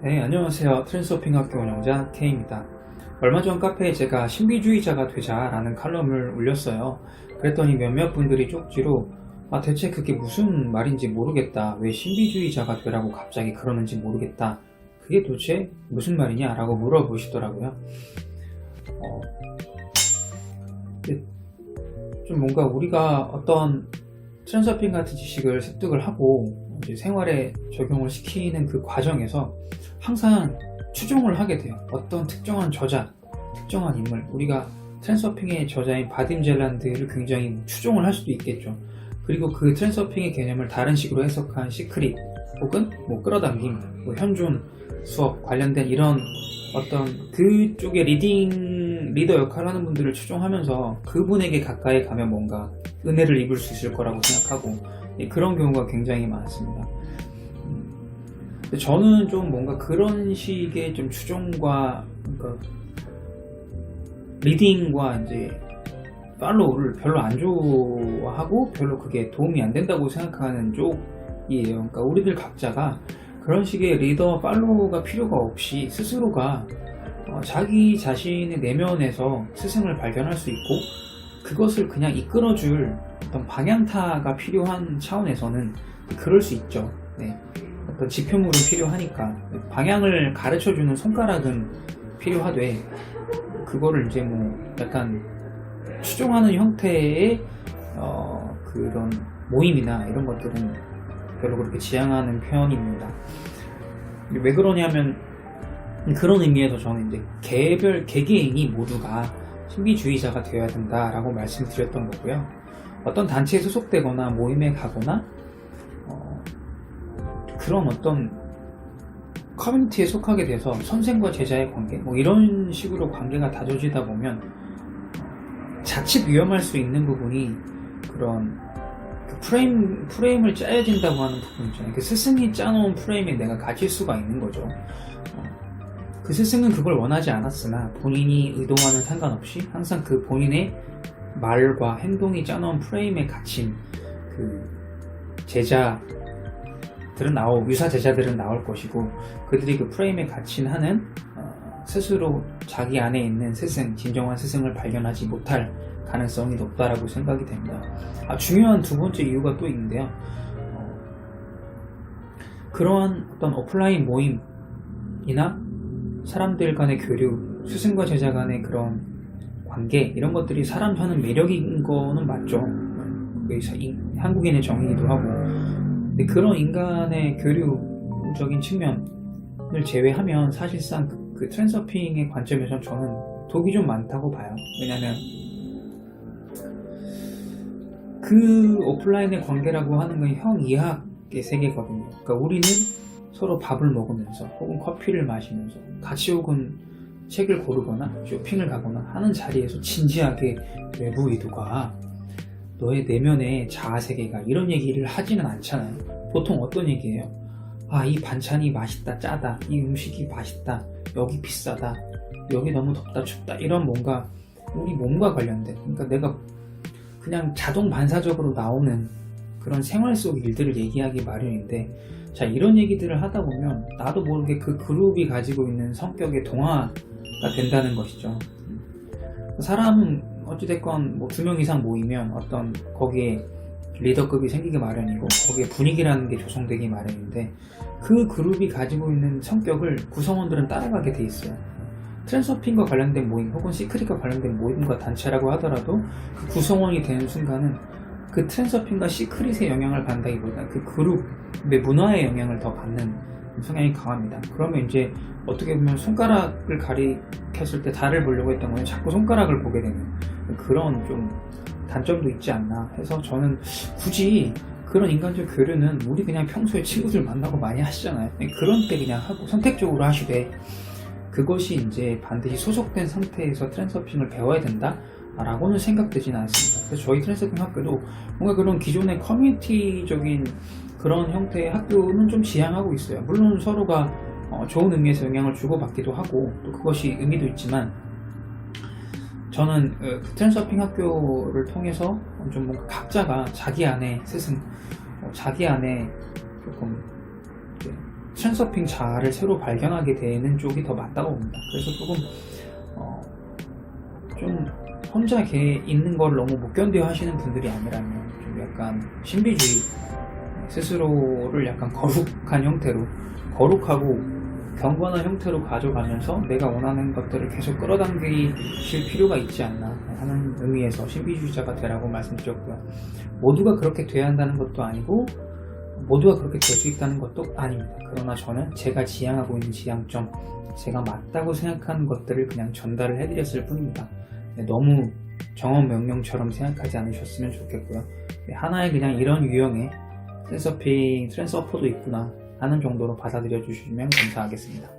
네, 안녕하세요. 트랜스서핑 학교 운영자 K입니다. 얼마 전 카페에 제가 신비주의자가 되자라는 칼럼을 올렸어요. 그랬더니 몇몇 분들이 쪽지로 대체 그게 무슨 말인지 모르겠다. 왜 신비주의자가 되라고 갑자기 그러는지 모르겠다. 그게 도대체 무슨 말이냐? 라고 물어보시더라고요. 근데 좀 뭔가 우리가 어떤 트랜스서핑 같은 지식을 습득을 하고 이제 생활에 적용을 시키는 그 과정에서 항상 추종을 하게 돼요. 어떤 특정한 저자, 특정한 인물, 우리가 트랜스서핑의 저자인 바딤 젤란드를 굉장히 추종을 할 수도 있겠죠. 그리고 그 트랜스서핑의 개념을 다른 식으로 해석한 시크릿 혹은 끌어당김, 현존 수업 관련된 이런 어떤 그쪽의 리더 역할을 하는 분들을 추종하면서 그분에게 가까이 가면 뭔가 은혜를 입을 수 있을 거라고 생각하고 그런 경우가 굉장히 많습니다. 저는 좀 뭔가 그런 식의 좀 추종과 그러니까 리딩과 이제 팔로우를 별로 안 좋아하고 별로 그게 도움이 안 된다고 생각하는 쪽이에요. 그러니까 우리들 각자가 그런 식의 리더 팔로우가 필요가 없이 스스로가 자기 자신의 내면에서 스승을 발견할 수 있고 그것을 그냥 이끌어줄 어떤 방향타가 필요한 차원에서는 그럴 수 있죠. 네. 어떤 지표물은 필요하니까 방향을 가르쳐주는 손가락은 필요하되 그거를 이제 약간 추종하는 형태의 그런 모임이나 이런 것들은 별로 그렇게 지향하는 편입니다. 왜 그러냐면 그런 의미에서 저는 이제 개개인이 모두가 신비주의자가 되어야 된다라고 말씀드렸던 거고요. 어떤 단체에 소속되거나 모임에 가거나 그런 어떤 커뮤니티에 속하게 돼서 선생과 제자의 관계 이런 식으로 관계가 다져지다 보면 자칫 위험할 수 있는 부분이 그런 그 프레임을 짜야 된다고 하는 부분 있잖아요. 그 스승이 짜놓은 프레임에 내가 갇힐 수가 있는 거죠. 그 스승은 그걸 원하지 않았으나 본인이 의도와는 상관없이 항상 그 본인의 말과 행동이 짜놓은 프레임에 갇힌 그 유사 제자들은 나올 것이고 그들이 그 프레임에 갇힌 한은 스스로 자기 안에 있는 스승, 진정한 스승을 발견하지 못할 가능성이 높다라고 생각이 됩니다. 중요한 두 번째 이유가 또 있는데요. 그러한 어떤 오프라인 모임이나 사람들 간의 교류, 스승과 제자 간의 그런 관계 이런 것들이 사람 사는 매력인 거는 맞죠. 한국인의 정의이기도 하고 근데 그런 인간의 교류적인 측면을 제외하면 사실상 그 트랜스서핑의 관점에서 저는 독이 좀 많다고 봐요. 왜냐면 그 오프라인의 관계라고 하는 건 형이하의 세계거든요. 그러니까 우리는 서로 밥을 먹으면서 혹은 커피를 마시면서 같이 혹은 책을 고르거나 쇼핑을 가거나 하는 자리에서 진지하게 외부 의도가 너의 내면의 자아세계가 이런 얘기를 하지는 않잖아요. 보통 어떤 얘기예요? 이 반찬이 맛있다, 짜다, 이 음식이 맛있다, 여기 비싸다, 여기 너무 덥다, 춥다 이런 뭔가 우리 몸과 관련된 그러니까 내가 그냥 자동 반사적으로 나오는 그런 생활 속 일들을 얘기하기 마련인데 자 이런 얘기들을 하다 보면 나도 모르게 그 그룹이 가지고 있는 성격의 동화가 된다는 것이죠. 사람은 어찌됐건 2명 이상 모이면 어떤 거기에 리더급이 생기기 마련이고 거기에 분위기라는 게 조성되기 마련인데 그 그룹이 가지고 있는 성격을 구성원들은 따라가게 돼 있어요. 트랜스서핑과 관련된 모임 혹은 시크릿과 관련된 모임과 단체라고 하더라도 그 구성원이 되는 순간은 그 트랜스서핑과 시크릿의 영향을 받는다기보다 그 그룹의 문화의 영향을 더 받는 성향이 강합니다. 그러면 이제 어떻게 보면 손가락을 가리켰을 때 달을 보려고 했던 거는 자꾸 손가락을 보게 되는 그런 좀 단점도 있지 않나 해서 저는 굳이 그런 인간적 교류는 우리 그냥 평소에 친구들 만나고 많이 하시잖아요. 그런 때 그냥 하고 선택적으로 하시되 그것이 이제 반드시 소속된 상태에서 트랜스서핑을 배워야 된다? 라고는 생각되지는 않습니다. 그래서 저희 트랜스서핑 학교도 뭔가 그런 기존의 커뮤니티적인 그런 형태의 학교는 좀 지향하고 있어요. 물론 서로가 좋은 의미에서 영향을 주고받기도 하고 또 그것이 의미도 있지만 저는 트랜스서핑 학교를 통해서 좀 뭔가 각자가 자기 안에 스승, 자기 안에 조금 트랜서핑 자아를 새로 발견하게 되는 쪽이 더 맞다고 봅니다. 그래서 조금 좀 혼자 있는 걸 너무 못 견뎌 하시는 분들이 아니라면 좀 약간 신비주의, 스스로를 약간 거룩한 형태로, 거룩하고 경건한 형태로 가져가면서 내가 원하는 것들을 계속 끌어당기실 필요가 있지 않나 하는 의미에서 신비주의자가 되라고 말씀드렸고요. 모두가 그렇게 돼야 한다는 것도 아니고 모두가 그렇게 될 수 있다는 것도 아닙니다. 그러나 저는 제가 지향하고 있는 지향점, 제가 맞다고 생각하는 것들을 그냥 전달을 해드렸을 뿐입니다. 너무 정원 명령처럼 생각하지 않으셨으면 좋겠고요. 하나의 그냥 이런 유형의 트랜서핑, 트랜서퍼도 있구나 하는 정도로 받아들여 주시면 감사하겠습니다.